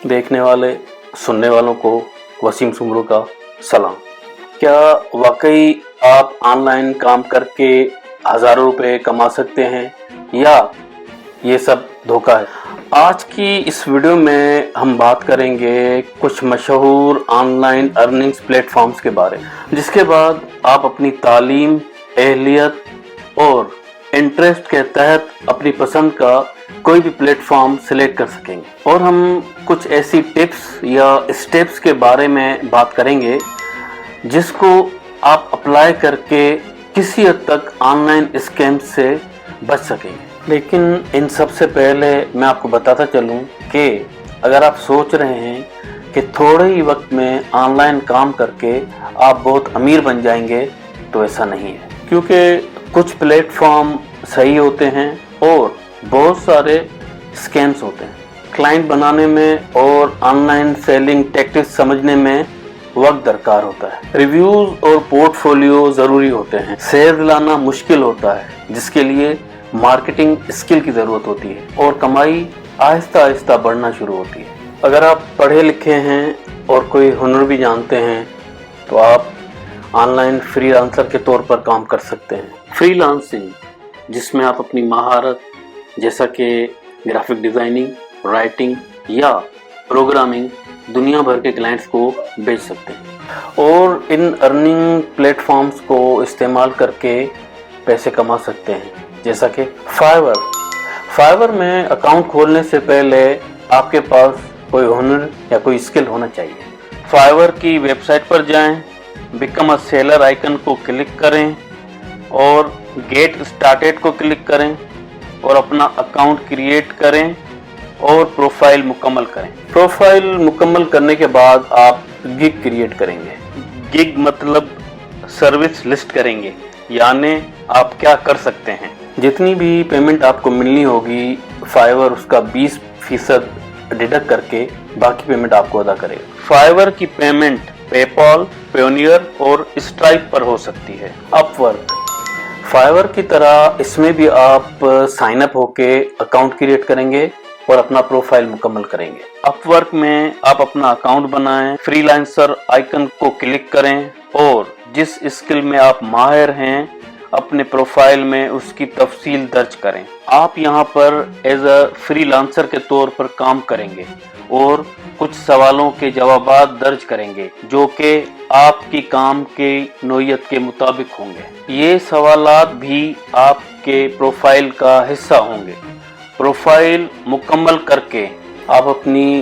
देखने वाले सुनने वालों को वसीम सुमरू का सलाम। क्या वाकई आप ऑनलाइन काम करके हज़ारों रुपए कमा सकते हैं या ये सब धोखा है? आज की इस वीडियो में हम बात करेंगे कुछ मशहूर ऑनलाइन अर्निंग्स प्लेटफॉर्म्स के बारे में, जिसके बाद आप अपनी तालीम, एहलियत और इंटरेस्ट के तहत अपनी पसंद का कोई भी प्लेटफॉर्म सिलेक्ट कर सकेंगे। और हम कुछ ऐसी टिप्स या स्टेप्स के बारे में बात करेंगे जिसको आप अप्लाई करके किसी हद तक ऑनलाइन स्कैम से बच सकेंगे। लेकिन इन सब से पहले मैं आपको बताता चलूं कि अगर आप सोच रहे हैं कि थोड़े ही वक्त में ऑनलाइन काम करके आप बहुत अमीर बन जाएंगे, तो ऐसा नहीं है, क्योंकि कुछ प्लेटफॉर्म सही होते हैं और बहुत सारे स्कैम्स होते हैं। क्लाइंट बनाने में और ऑनलाइन सेलिंग टैक्टिक्स समझने में वक्त दरकार होता है। रिव्यूज और पोर्टफोलियो ज़रूरी होते हैं। शेयर दिलाना मुश्किल होता है, जिसके लिए मार्केटिंग स्किल की ज़रूरत होती है और कमाई आहिस्ता आहिस्ता बढ़ना शुरू होती है। अगर आप पढ़े लिखे हैं और कोई हुनर भी जानते हैं तो आप ऑनलाइन फ्रीलांसर के तौर पर काम कर सकते हैं। फ्रीलांसिंग, जिसमें आप अपनी महारत जैसा कि ग्राफिक डिज़ाइनिंग, राइटिंग या प्रोग्रामिंग दुनिया भर के क्लाइंट्स को बेच सकते हैं और इन अर्निंग प्लेटफॉर्म्स को इस्तेमाल करके पैसे कमा सकते हैं, जैसा कि फाइवर में अकाउंट खोलने से पहले आपके पास कोई हुनर या कोई स्किल होना चाहिए। फाइवर की वेबसाइट पर जाएं, बिकम अ सेलर आइकन को क्लिक करें और गेट स्टार्टेड को क्लिक करें और अपना अकाउंट क्रिएट करें और प्रोफाइल मुकम्मल करें। प्रोफाइल मुकम्मल करने के बाद आप गिग क्रिएट करेंगे। गिग मतलब सर्विस लिस्ट करेंगे, यानी आप क्या कर सकते हैं। जितनी भी पेमेंट आपको मिलनी होगी, फाइवर उसका 20% डिडक्ट करके बाकी पेमेंट आपको अदा करेगा। फाइवर की पेमेंट पेपॉल, पेयोनियर और स्ट्राइप पर हो सकती है। अपवर्क, फाइवर की तरह इसमें भी आप साइन अप होके अकाउंट क्रिएट करेंगे और अपना प्रोफाइल मुकम्मल करेंगे। अपवर्क में आप अपना अकाउंट बनाएं, फ्रीलांसर आइकन को क्लिक करें और जिस स्किल में आप माहिर हैं अपने प्रोफाइल में उसकी तफसील दर्ज करें। आप यहां पर एज अ फ्रीलांसर के तौर पर काम करेंगे और कुछ सवालों के जवाबात दर्ज करेंगे जो कि आपकी काम के नौयत के मुताबिक होंगे। ये सवालात भी आपके प्रोफाइल का हिस्सा होंगे। प्रोफाइल मुकम्मल करके आप अपनी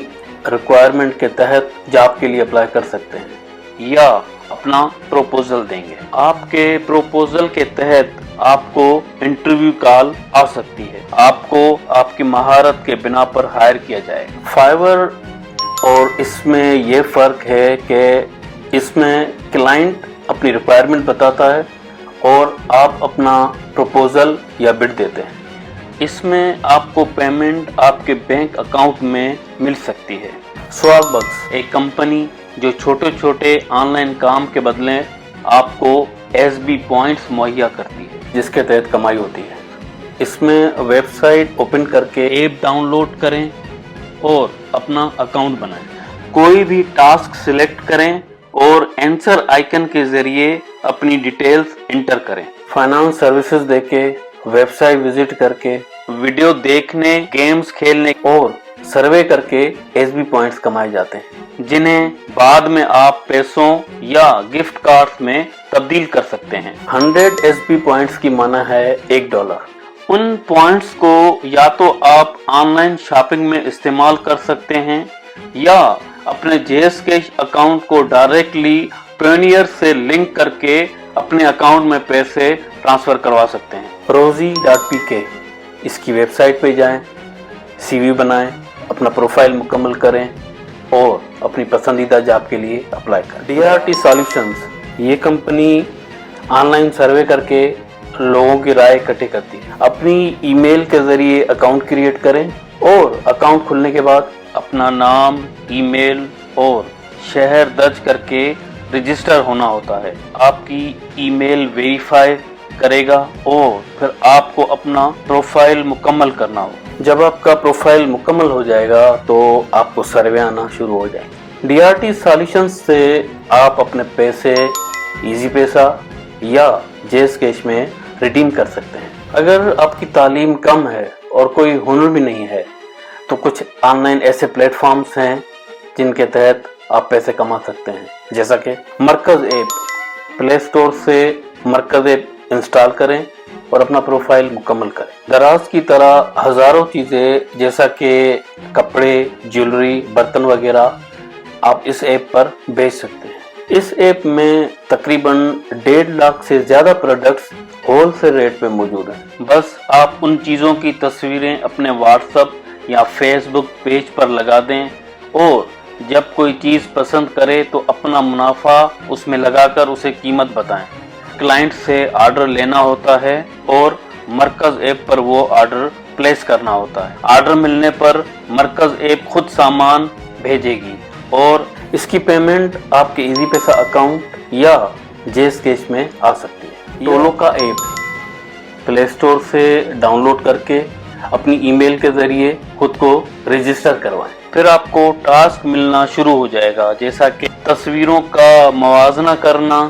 रिक्वायरमेंट के तहत जॉब के लिए अप्लाई कर सकते हैं या अपना प्रपोजल देंगे। आपके प्रपोजल के तहत आपको इंटरव्यू कॉल आ सकती है। आपको आपकी महारत के बिना पर हायर किया जाएगा। फाइवर और इसमें यह फ़र्क है कि इसमें क्लाइंट अपनी रिक्वायरमेंट बताता है और आप अपना प्रपोजल या बिड देते हैं। इसमें आपको पेमेंट आपके बैंक अकाउंट में मिल सकती है। स्वॉगबग्स एक कंपनी जो छोटे छोटे ऑनलाइन काम के बदले आपको SB पॉइंट्स मुहैया करती है, जिसके तहत कमाई होती है। इसमें वेबसाइट ओपन करके ऐप डाउनलोड करें और अपना अकाउंट बनाएं। कोई भी टास्क सिलेक्ट करें और आंसर आइकन के जरिए अपनी डिटेल्स इंटर करें। फाइनेंस सर्विसेज देके, वेबसाइट विजिट करके, वीडियो देखने, गेम्स खेलने और सर्वे करके SB पॉइंट्स कमाए जाते हैं, जिन्हें बाद में आप पैसों या गिफ्ट कार्ड्स में तब्दील कर सकते हैं। 100 SB पॉइंट्स की माना है $1। उन पॉइंट्स को या तो आप ऑनलाइन शॉपिंग में इस्तेमाल कर सकते हैं या अपने JSCash अकाउंट को डायरेक्टली पेयोनियर से लिंक करके अपने अकाउंट में पैसे ट्रांसफर करवा सकते हैं। rozy.pk इसकी वेबसाइट पे जाएं, CV बनाएं, अपना प्रोफाइल मुकम्मल करें और अपनी पसंदीदा जॉब के लिए अप्लाई करें। DRT सॉल्यूशंस ये कंपनी ऑनलाइन सर्वे करके लोगों की राय इकट्ठी करती है। अपनी ईमेल के जरिए अकाउंट क्रिएट करें और अकाउंट खुलने के बाद अपना नाम, ईमेल और शहर दर्ज करके रजिस्टर होना होता है। आपकी ईमेल वेरीफाई करेगा और फिर आपको अपना प्रोफाइल मुकम्मल करना होगा। जब आपका प्रोफाइल मुकम्मल हो जाएगा तो आपको सर्वे आना शुरू हो जाएंगे। DRT सॉल्यूशंस से आप अपने पैसे इजी पैसा या जेस कैश में रिडीम कर सकते हैं। अगर आपकी तालीम कम है और कोई हुनर भी नहीं है तो कुछ ऑनलाइन ऐसे प्लेटफॉर्म्स हैं जिनके तहत आप पैसे कमा सकते हैं, जैसा कि मरकज ऐप। प्ले स्टोर से मरकज ऐप इंस्टॉल करें और अपना प्रोफाइल मुकम्मल करें। दराज की तरह हजारों चीजें जैसा कि कपड़े, ज्वेलरी, बर्तन वगैरह आप इस ऐप पर बेच सकते हैं। इस ऐप में तकरीबन 1.5 लाख से ज्यादा प्रोडक्ट्स होलसेल रेट पे मौजूद हैं। बस आप उन चीजों की तस्वीरें अपने व्हाट्सएप या फेसबुक पेज पर लगा दें और जब कोई चीज पसंद करे तो अपना मुनाफा उसमें लगाकर उसे कीमत बताएं। क्लाइंट से ऑर्डर लेना होता है और मरकज ऐप पर वो ऑर्डर प्लेस करना होता है। ऑर्डर मिलने पर मरकज ऐप खुद सामान भेजेगी और इसकी पेमेंट आपके इजी पैसा अकाउंट या जेस कैश में आ सकती है। टोलोका ऐप प्ले स्टोर से डाउनलोड करके अपनी ईमेल के जरिए खुद को रजिस्टर करवाएं। फिर आपको टास्क मिलना शुरू हो जाएगा, जैसा कि तस्वीरों का मवाजना करना,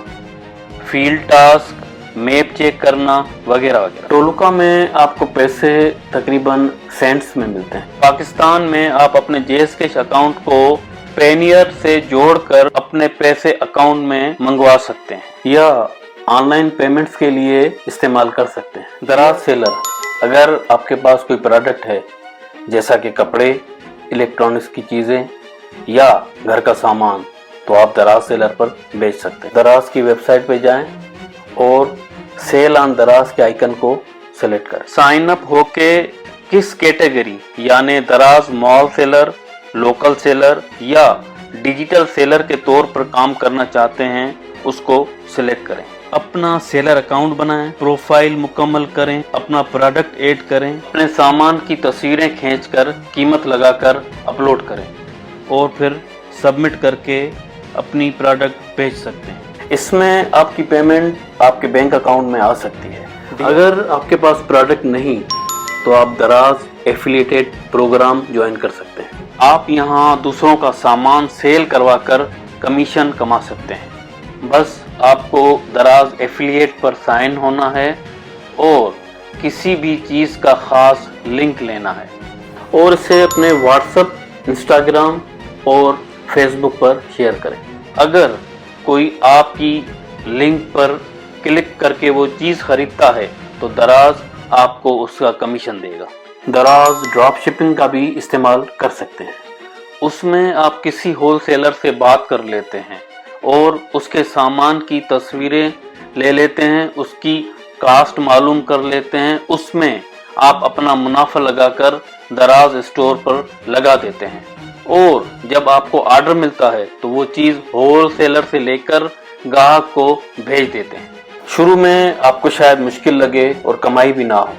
फील्ड टास्क, मैप चेक करना वगैरह वगैरह। टोलोका में आपको पैसे तकरीबन सेंट्स में मिलते हैं। पाकिस्तान में आप अपने जेस कैश अकाउंट को पेनियर से जोड़कर अपने पैसे अकाउंट में मंगवा सकते हैं या ऑनलाइन पेमेंट्स के लिए इस्तेमाल कर सकते हैं। दराज सेलर, अगर आपके पास कोई प्रोडक्ट है जैसा कि कपड़े, इलेक्ट्रॉनिक्स की चीजें या घर का सामान, तो आप दराज सेलर पर बेच सकते हैं। दराज की वेबसाइट पे जाएं और सेल ऑन दराज के आइकन को सेलेक्ट करें। साइन अप होके किस कैटेगरी यानी दराज मॉल सेलर, लोकल सेलर या डिजिटल सेलर के तौर पर काम करना चाहते हैं उसको सिलेक्ट करें। अपना सेलर अकाउंट बनाएं, प्रोफाइल मुकम्मल करें, अपना प्रोडक्ट ऐड करें, अपने सामान की तस्वीरें खींचकर कीमत लगाकर अपलोड करें और फिर सबमिट करके अपनी प्रोडक्ट बेच सकते हैं। इसमें आपकी पेमेंट आपके बैंक अकाउंट में आ सकती है। अगर आपके पास प्रोडक्ट नहीं तो आप दराज एफिलिएटेड प्रोग्राम ज्वाइन कर सकते हैं। आप यहाँ दूसरों का सामान सेल करवाकर कमीशन कमा सकते हैं। बस आपको दराज एफिलिएट पर साइन होना है और किसी भी चीज़ का खास लिंक लेना है और इसे अपने व्हाट्सएप, इंस्टाग्राम और फेसबुक पर शेयर करें। अगर कोई आपकी लिंक पर क्लिक करके वो चीज़ खरीदता है तो दराज आपको उसका कमीशन देगा। दराज ड्रॉप शिपिंग का भी इस्तेमाल कर सकते हैं। उसमें आप किसी होलसेलर से बात कर लेते हैं और उसके सामान की तस्वीरें ले लेते हैं, उसकी कास्ट मालूम कर लेते हैं, उसमें आप अपना मुनाफा लगाकर दराज स्टोर पर लगा देते हैं और जब आपको ऑर्डर मिलता है तो वो चीज़ होलसेलर से लेकर ग्राहक को भेज देते हैं। शुरू में आपको शायद मुश्किल लगे और कमाई भी ना हो,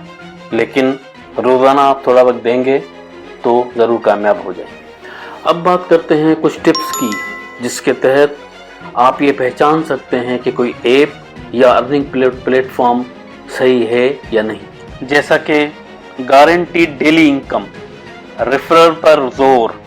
लेकिन रोज़ाना आप थोड़ा वक्त देंगे तो ज़रूर कामयाब हो जाएंगे। अब बात करते हैं कुछ टिप्स की जिसके तहत आप ये पहचान सकते हैं कि कोई ऐप या अर्निंग प्लेटफॉर्म सही है या नहीं। जैसा कि गारंटीड डेली इनकम, रेफरल पर जोर,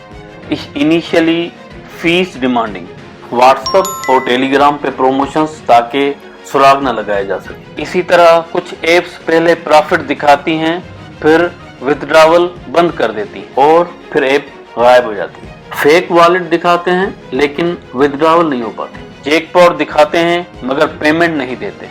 इनिशियली फीस डिमांडिंग, व्हाट्सएप और टेलीग्राम पे प्रमोशंस ताकि सुराग न लगाया जा सके। इसी तरह कुछ ऐप्स पहले प्रॉफिट दिखाती हैं फिर विथड्रॉवल बंद कर देती हैं और फिर ऐप गायब हो जाती है। फेक वॉलेट दिखाते हैं लेकिन विथड्रॉवल नहीं हो पाती। जैकपॉट दिखाते हैं मगर पेमेंट नहीं देते।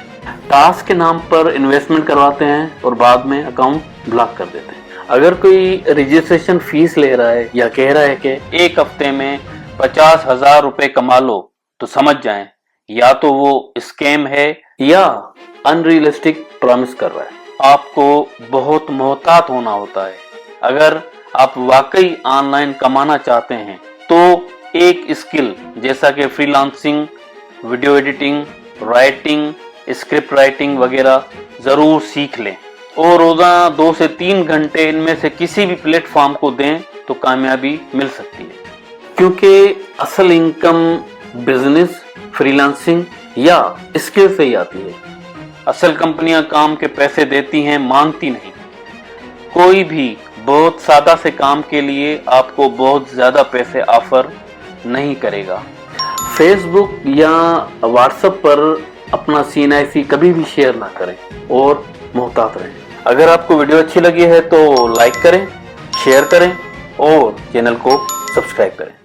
टास्क के नाम पर इन्वेस्टमेंट करवाते हैं और बाद में अकाउंट ब्लॉक कर देते हैं। अगर कोई रजिस्ट्रेशन फीस ले रहा है या कह रहा है कि एक हफ्ते में 50,000 रुपए कमा लो तो समझ जाएं या तो वो स्कैम है या अनरियलिस्टिक प्रॉमिस कर रहा है। आपको बहुत मोहतात होना होता है। अगर आप वाकई ऑनलाइन कमाना चाहते हैं तो एक स्किल जैसा कि freelancing, video editing, writing, script writing वगैरह ज़रूर सीख लें और रोज़ाना 2 से 3 घंटे इनमें से किसी भी प्लेटफॉर्म को दें तो कामयाबी मिल सकती है। क्योंकि असल इनकम बिजनेस, फ्रीलांसिंग या स्किल से ही आती है। असल कंपनियां काम के पैसे देती हैं, मांगती नहीं। कोई भी बहुत सादा से काम के लिए आपको बहुत ज़्यादा पैसे ऑफर नहीं करेगा। फेसबुक या व्हाट्सएप पर अपना सीन ऐसी कभी भी शेयर ना करें और मोहतात रहें। अगर आपको वीडियो अच्छी लगी है तो लाइक करें, शेयर करें और चैनल को सब्सक्राइब करें।